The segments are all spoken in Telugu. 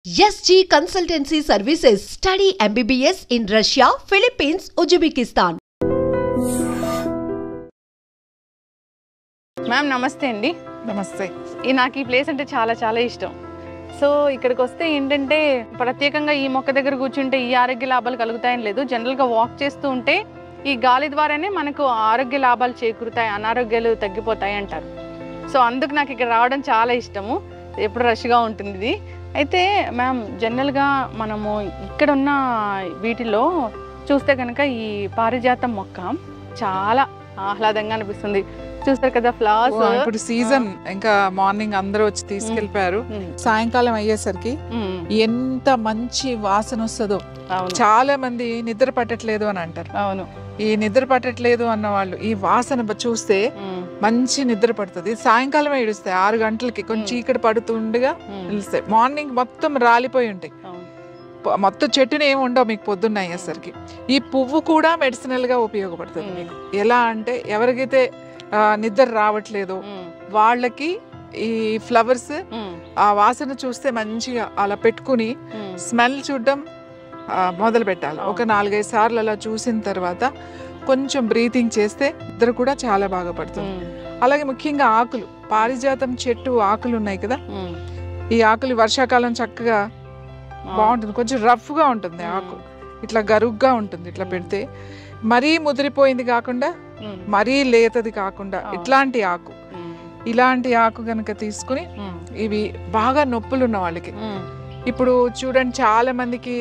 SG Consultancy Services. Study MBBS in Russia, Philippines, Uzbekistan. Ma'am నమస్తే అండి. నమస్తే. నాకు ఈ ప్లేస్ అంటే చాలా చాలా ఇష్టం. సో ఇక్కడికి వస్తే ఏంటంటే ప్రత్యేకంగా ఈ మొక్క దగ్గర కూర్చుంటే ఈ ఆరోగ్య లాభాలు కలుగుతాయని లేదు. జనరల్గా వాక్ చేస్తూ ఉంటే ఈ గాలి ద్వారానే మనకు ఆరోగ్య లాభాలు చేకూరుతాయి, అనారోగ్యాలు తగ్గిపోతాయి అంటారు. సో అందుకు నాకు ఇక్కడ రావడం చాలా ఇష్టము. ఎప్పుడు రష్గా ఉంటుంది ఇది. అయితే మ్యామ్ జనరల్గా మనము ఇక్కడ ఉన్న వీటిలో చూస్తే కనుక ఈ పారిజాతం మొక్క చాలా ఆహ్లాదంగా అనిపిస్తుంది. చూస్తారు కదా ఫ్లవర్స్. ఇప్పుడు సీజన్ ఇంకా మార్నింగ్ అందరూ వచ్చి తీసుకెళ్లిపోయారు. సాయంకాలం అయ్యేసరికి ఎంత మంచి వాసన వస్తుందో. చాలా మంది నిద్ర పట్టట్లేదు అని అంటారు. అవును, ఈ నిద్ర పట్టట్లేదు అన్న వాళ్ళు ఈ వాసన చూస్తే మంచి నిద్ర పడుతుంది. సాయంకాలం ఏడుస్తాయి 6 గంటలకి కొంచెం చీకటి పడుతుండగా నిలుస్తాయి. మార్నింగ్ మొత్తం రాలిపోయి ఉంటాయి, మొత్తం చెట్టుని ఏమి ఉండవు మీకు పొద్దున్న అయ్యేసరికి. ఈ పువ్వు కూడా మెడిసినల్ గా ఉపయోగపడుతుంది మీకు. ఎలా అంటే ఎవరికైతే నిద్ర రావట్లేదు వాళ్ళకి ఈ ఫ్లవర్స్ ఆ వాసన చూస్తే మంచిగా అలా పెట్టుకుని స్మెల్ చూడడం మొదలు పెట్టాలి. ఒక 4-5 సార్లు అలా చూసిన తర్వాత కొంచెం బ్రీతింగ్ చేస్తే నిద్ర కూడా చాలా బాగా పడుతుంది. అలాగే ముఖ్యంగా ఆకులు, పారిజాతం చెట్టు ఆకులు ఉన్నాయి కదా, ఈ ఆకులు వర్షాకాలం చక్కగా బాగుంటుంది. కొంచెం రఫ్ గా ఉంటుంది ఆకు, ఇట్లా గరుగ్గా ఉంటుంది. ఇట్లా పెడితే మరీ ముదిరిపోయింది కాకుండా మరీ లేతది కాకుండా ఇలాంటి ఆకు కనుక తీసుకుని ఇవి బాగా నొప్పులు ఉన్న వాళ్ళకి, ఇప్పుడు చూడండి చాలా మందికి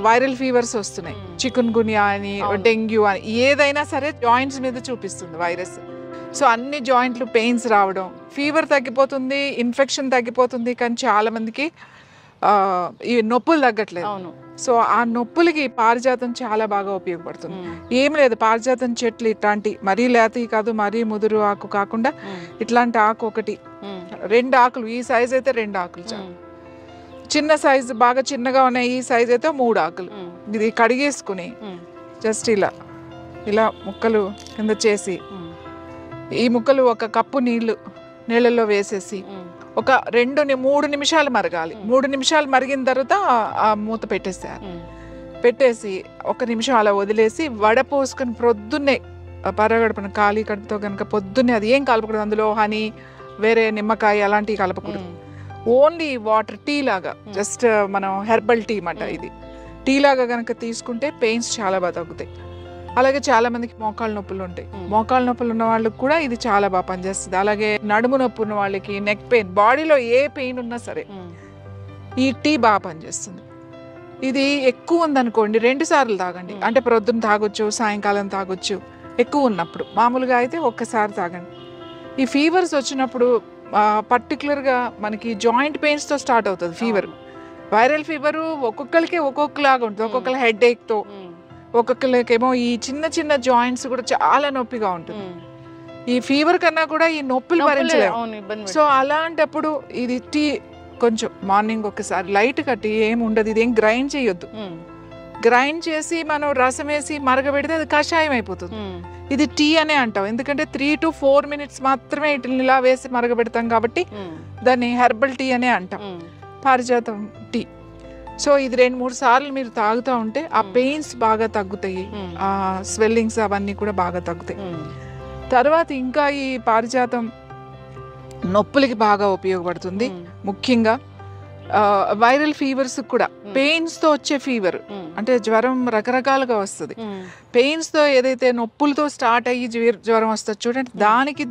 వైరల్ ఫీవర్స్ వస్తున్నాయి. చికున్ గున్యా అని, డెంగ్యూ అని, ఏదైనా సరే జాయింట్స్ మీద చూపిస్తుంది వైరస్. సో అన్ని జాయింట్లు పెయిన్స్ రావడం, ఫీవర్ తగ్గిపోతుంది, ఇన్ఫెక్షన్ తగ్గిపోతుంది, కానీ చాలా మందికి ఈ నొప్పులు తగ్గట్లేదు. సో ఆ నొప్పులకి పారిజాతం చాలా బాగా ఉపయోగపడుతుంది. ఏం లేదు, పారిజాతం చెట్లు ఇట్లాంటి మరీ లేతవి కాదు, మరీ ముదురు ఆకు కాకుండా ఇట్లాంటి ఆకు ఒకటి 2 ఆకులు, ఈ సైజ్ అయితే 2 ఆకులు చాలు. చిన్న సైజు బాగా చిన్నగా ఉన్నాయి ఈ సైజ్ అయితే 3 ఆకులు. ఇది కడిగేసుకుని జస్ట్ ఇలా ముక్కలు కింద చేసి ఈ ముక్కలు 1 కప్పు నీళ్ళల్లో వేసేసి ఒక 2-3 నిమిషాలు మరగాలి. 3 నిమిషాలు మరిగిన తర్వాత ఆ మూత పెట్టేసి 1 నిమిషం అలా వదిలేసి వడపోసుకొని ప్రొద్దున్నే పరగడపన ఖాళీ కడుపుతో కనుక పొద్దున్నే అది ఏం కలపకూడదు, అందులో హనీ వేరే నిమ్మకాయ అలాంటివి కలపకూడదు. ఓన్లీ వాటర్, టీ లాగా, జస్ట్ మనం హెర్బల్ టీ అన్నమాట. ఇది టీ లాగా కనుక తీసుకుంటే పెయిన్స్ చాలా బాగా తగ్గుతాయి. అలాగే చాలా మందికి మోకాళ్ళ నొప్పులు ఉంటాయి. మోకాళ్ళ నొప్పులు ఉన్న వాళ్ళకి కూడా ఇది చాలా బాగా పనిచేస్తుంది. అలాగే నడుము నొప్పి ఉన్న వాళ్ళకి, నెక్ పెయిన్, బాడీలో ఏ పెయిన్ ఉన్నా సరే ఈ టీ బాగా పనిచేస్తుంది. ఇది ఎక్కువ ఉందనుకోండి 2 సార్లు తాగండి. అంటే ప్రొద్దున తాగొచ్చు, సాయంకాలం తాగొచ్చు. ఎక్కువ ఉన్నప్పుడు, మామూలుగా అయితే 1 సారి తాగండి. ఈ ఫీవర్స్ వచ్చినప్పుడు పర్టికులర్గా మనకి జాయింట్ పెయిన్స్తో స్టార్ట్ అవుతుంది ఫీవర్. వైరల్ ఫీవర్ ఒక్కొక్కరికి ఒక్కొక్కలాగా ఉంటుంది. ఒక్కొక్కరు హెడ్ ఏక్తో, ఒక్కొక్కరికేమో ఈ చిన్న జాయింట్స్ కూడా చాలా నొప్పిగా ఉంటుంది. ఈ ఫీవర్ కన్నా కూడా ఈ నొప్పులు భరించలేము. సో అలాంటప్పుడు ఇది టీ కొంచెం మార్నింగ్ ఒకసారి లైట్గా, టీ ఏమి ఉండదు, ఇది ఏం గ్రైండ్ చేయొద్దు. గ్రైండ్ చేసి మనం రసం వేసి మరగబెడితే అది కషాయం అయిపోతుంది. ఇది టీ అనే అంటాం, ఎందుకంటే 3 to 4 minutes మాత్రమే ఇట్లా ఇలా వేసి మరగబెడతాం కాబట్టి దాన్ని హెర్బల్ టీ అనే అంటాం, పారిజాతం టీ. సో ఇది 2-3 సార్లు మీరు తాగుతూ ఉంటే ఆ పెయిన్స్ బాగా తగ్గుతాయి, ఆ స్వెల్లింగ్స్ అవన్నీ కూడా బాగా తగ్గుతాయి. తర్వాత ఇంకా ఈ పారిజాతం నొప్పులకి బాగా ఉపయోగపడుతుంది. ముఖ్యంగా వైరల్ ఫీవర్స్ కూడా, పెయిన్స్ తో వచ్చే ఫీవర్ అంటే జ్వరం రకరకాలుగా వస్తుంది. పెయిన్స్ తో ఏదైతే నొప్పులతో స్టార్ట్ అయ్యి జ్వరం వస్తుంది చూడండి, దానికి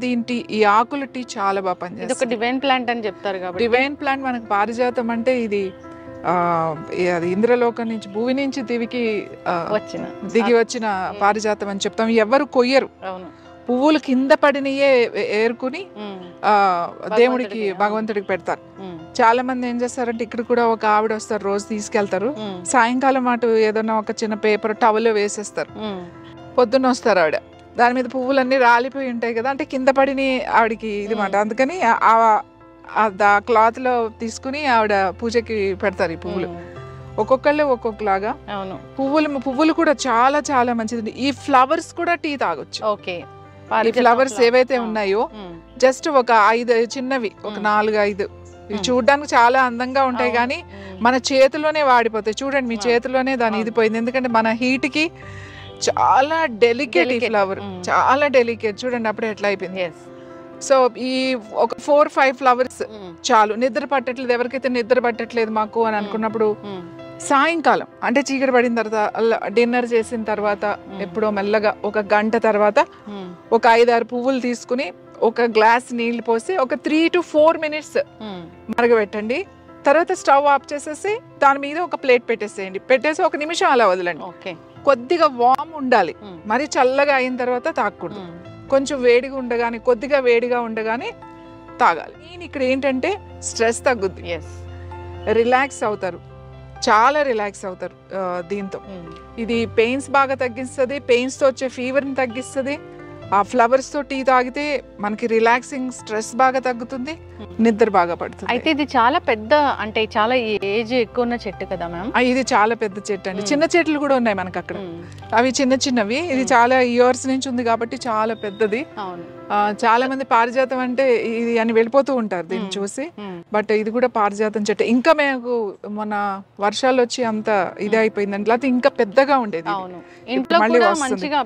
ఈ ఆకుల టీ చాలా బాగా పనిచేస్తుంది. డివైన్ ప్లాంట్ అని చెప్తారు కాబట్టి డివైన్ ప్లాంట్ మనకు పారిజాతం అంటే ఇది అది ఇంద్రలోకం నుంచి, భూమి నుంచి దిగి వచ్చిన పారిజాతం అని చెప్తాం. ఎవరు కొయ్యరు, పువ్వులు కింద పడినయే ఏరుకుని దేవుడికి, భగవంతుడికి పెడతారు. చాలా మంది ఏం చేస్తారంటే, ఇక్కడ కూడా ఒక ఆవిడ వస్తారు, రోజు తీసుకెళ్తారు. సాయంకాలం అటు ఏదన్నా ఒక చిన్న పేపర్ టవల్ వేసేస్తారు. పొద్దున్న వస్తారు ఆవిడ, దాని మీద పువ్వులన్నీ రాలిపోయి ఉంటాయి కదా, అంటే కింద పడిన ఆవిడకి ఇది మాట. అందుకని ఆ క్లాత్ తీసుకుని ఆవిడ పూజకి పెడతారు ఈ పువ్వులు. ఒక్కొక్కళ్ళు ఒక్కొక్కలాగా. పువ్వులు కూడా చాలా చాలా మంచిది. ఈ ఫ్లవర్స్ కూడా టీ తాగొచ్చు. ఈ ఫ్లవర్స్ ఏవైతే ఉన్నాయో జస్ట్ ఒక 5 చిన్నవి, ఒక 4-5 ఇవి చూడడానికి చాలా అందంగా ఉంటాయి కానీ మన చేతిలోనే వాడిపోతాయి. చూడండి మీ చేతిలోనే దాని ఇది పోయింది, ఎందుకంటే మన హీట్ కి చాలా డెలికేట్ ఈ ఫ్లవర్, చాలా డెలికేట్. చూడండి అప్పుడే ఎట్లా అయిపోయింది. సో ఈ ఒక 4-5 ఫ్లవర్స్ చాలు. నిద్ర పట్టట్లేదు, ఎవరికైతే నిద్ర పట్టట్లేదు మాకు అని అనుకున్నప్పుడు సాయంకాలం అంటే చీకటి పడిన తర్వాత డిన్నర్ చేసిన తర్వాత ఎప్పుడో మెల్లగా ఒక గంట తర్వాత ఒక 5-6 పువ్వులు తీసుకుని ఒక గ్లాస్ నీళ్లు పోసి ఒక 3 to 4 minutes మరగబెట్టండి. తర్వాత స్టవ్ ఆఫ్ చేసేసి దాని మీద ఒక ప్లేట్ పెట్టేసేయండి. పెట్టేసి 1 నిమిషం అలా వదలండి. కొద్దిగా వామ్ ఉండాలి, మరి చల్లగా అయిన తర్వాత తాగకూడదు. కొంచెం వేడిగా ఉండగానే, కొద్దిగా వేడిగా ఉండగానే తాగాలి. నేను ఇక్కడ ఏంటంటే స్ట్రెస్ తగ్గుద్ది, రిలాక్స్ అవుతారు, చాలా రిలాక్స్ అవుతారు దీంతో. ఇది పెయిన్స్ బాగా తగ్గిస్తుంది, పెయిన్స్ తో వచ్చే ఫీవర్ని తగ్గిస్తుంది. ఆ ఫ్లవర్స్ తో టీ తాగితే మనకి రిలాక్సింగ్, స్ట్రెస్ బాగా తగ్గుతుంది, నిద్ర బాగా పడుతుంది. అయితే ఇది చాలా పెద్ద, అంటే చాలా ఏజ్ ఎక్కువ ఉన్న చెట్టు కదా మ్యామ్? ఇది చాలా పెద్ద చెట్టు అండి. చిన్న చెట్లు కూడా ఉన్నాయి మనకు అక్కడ, అవి చిన్న చిన్నవి. ఇది చాలా ఇయర్స్ నుంచి ఉంది కాబట్టి చాలా పెద్దది. చాలా మంది పారిజాతం అంటే ఇది అని వెళ్ళిపోతూ ఉంటారు దీన్ని చూసి, బట్ ఇది కూడా పారిజాతం చెట్టు. ఇంకా మేము మొన్న వర్షాలు వచ్చి అంత ఇది అయిపోయిందండి, లేకపోతే ఇంకా పెద్దగా ఉండేది.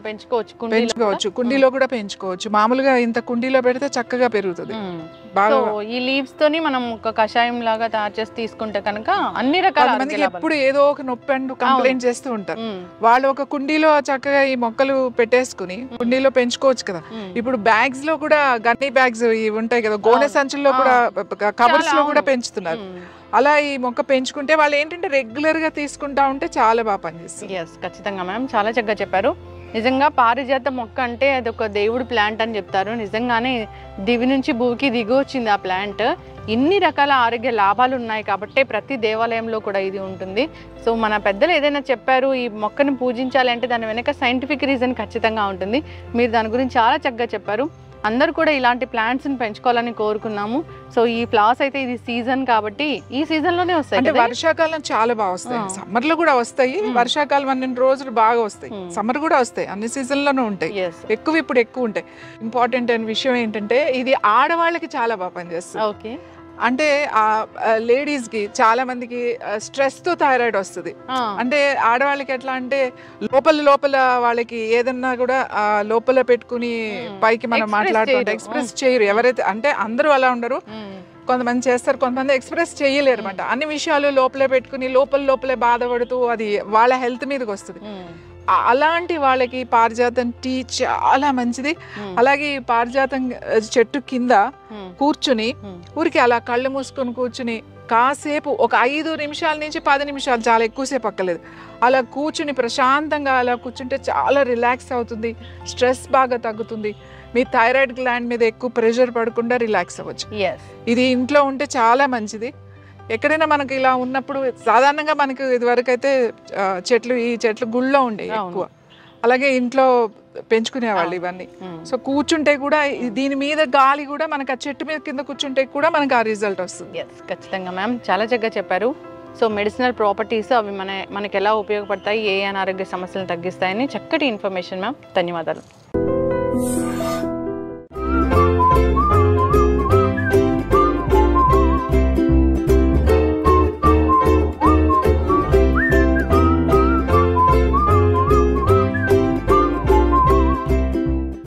పెంచుకోవచ్చు, కుండీలో కూడా పెంచుకోవచ్చు. మామూలుగా ఇంత కుండీలో పెడితే చక్కగా పెరుగుతుంది. ఈ లీవ్స్ తోని మనం ఒక కషాయం లాగా తయారు చేసి తీసుకుంటే కనుక అన్ని రకాల మందికి ఎప్పుడు ఏదో ఒక నొప్పి అంటూ కంప్లైంట్ చేస్తూ ఉంటారు. వాళ్ళు ఒక కుండీలో చక్కగా ఈ మొక్కలు పెట్టేసుకుని కుండీలో పెంచుకోవచ్చు కదా. ఇప్పుడు బ్యాగ్స్ లో కూడా, గన్నీ బ్యాగ్స్ ఇవి ఉంటాయి కదా, గోనె సంచుల్లో కూడా, కవర్స్ లో కూడా పెంచుతున్నారు. అలా ఈ మొక్క పెంచుకుంటే వాళ్ళు ఏంటంటే రెగ్యులర్ గా తీసుకుంటా ఉంటే చాలా బాగా పనిచేస్తుంది. ఖచ్చితంగా మ్యామ్, చాలా చక్కగా చెప్పారు. నిజంగా పారిజాత మొక్క అంటే అది ఒక దేవుడి ప్లాంట్ అని చెప్తారు. నిజంగానే దివి నుంచి భూమికి దిగి వచ్చింది ఆ ప్లాంట్. ఇన్ని రకాల ఆరోగ్య లాభాలు ఉన్నాయి కాబట్టి ప్రతి దేవాలయంలో కూడా ఇది ఉంటుంది. సో మన పెద్దలు ఏదైనా చెప్పారు ఈ మొక్కను పూజించాలి అంటే దాని వెనక సైంటిఫిక్ రీజన్ ఖచ్చితంగా ఉంటుంది. మీరు దాని గురించి చాలా చక్కగా చెప్పారు. అందరూ కూడా ఇలాంటి ప్లాంట్స్ని పెంచుకోవాలని కోరుకున్నాము. సో ఈ ఫ్లవర్స్ అయితే ఇది సీజన్ కాబట్టి ఈ సీజన్ లోనే వస్తాయి. అంటే వర్షాకాలం చాలా బాగా వస్తాయి, సమ్మర్ లో కూడా వస్తాయి. వర్షాకాలం 12 రోజులు బాగా వస్తాయి, సమ్మర్ కూడా వస్తాయి, అన్ని సీజన్ లోనూ ఉంటాయి. ఇప్పుడు ఎక్కువ ఉంటాయి. ఇంపార్టెంట్ అయిన విషయం ఏంటంటే ఇది ఆడవాళ్ళకి చాలా బాగా పనిచేస్తుంది. అంటే ఆ లేడీస్ కి చాలా మందికి స్ట్రెస్ తో థైరాయిడ్ వస్తుంది. అంటే ఆడవాళ్ళకి ఎట్లా అంటే లోపల వాళ్ళకి ఏదన్నా కూడా లోపల పెట్టుకుని పైకి మనం మాట్లాడుతుంటే ఎక్స్ప్రెస్ చేయరు. ఎవరైతే అంటే అందరూ అలా ఉండరు, కొంతమంది చేస్తారు, కొంతమంది ఎక్స్ప్రెస్ చేయలేరు అనమాట. అన్ని విషయాలు లోపలే పెట్టుకుని లోపలే బాధపడుతూ అది వాళ్ళ హెల్త్ మీదకి వస్తుంది. అలాంటి వాళ్ళకి పారిజాతం టీ చాలా మంచిది. అలాగే పారిజాతం చెట్టు కింద కూర్చుని ఊరికి అలా కళ్ళు మూసుకొని కూర్చుని కాసేపు ఒక 5 నిమిషాల నుంచి 10 నిమిషాలు, చాలా ఎక్కువసేపు అక్కర్లేదు, అలా కూర్చుని ప్రశాంతంగా అలా కూర్చుంటే చాలా రిలాక్స్ అవుతుంది, స్ట్రెస్ బాగా తగ్గుతుంది. మీ థైరాయిడ్ గ్లాండ్ మీద ఎక్కువ ప్రెషర్ పడకుండా రిలాక్స్ అవ్వచ్చు. ఇది ఇంట్లో ఉంటే చాలా మంచిది. ఎక్కడైనా మనకి ఇలా ఉన్నప్పుడు సాధారణంగా మనకి ఇదివరకు అయితే ఈ చెట్లు గుళ్ళో ఉండే ఎక్కువ, అలాగే ఇంట్లో పెంచుకునేవాళ్ళు ఇవన్నీ. సో కూర్చుంటే కూడా దీని మీద గాలి కూడా మనకి ఆ చెట్టు మీద కింద కూర్చుంటే కూడా మనకి ఆ రిజల్ట్ వస్తుంది. ఖచ్చితంగా మ్యామ్, చాలా చక్కగా చెప్పారు. సో మెడిసినల్ ప్రాపర్టీస్ అవి మనకి ఎలా ఉపయోగపడతాయి, ఏ అనారోగ్య సమస్యలను తగ్గిస్తాయని చక్కటి ఇన్ఫర్మేషన్ మ్యామ్. ధన్యవాదాలు.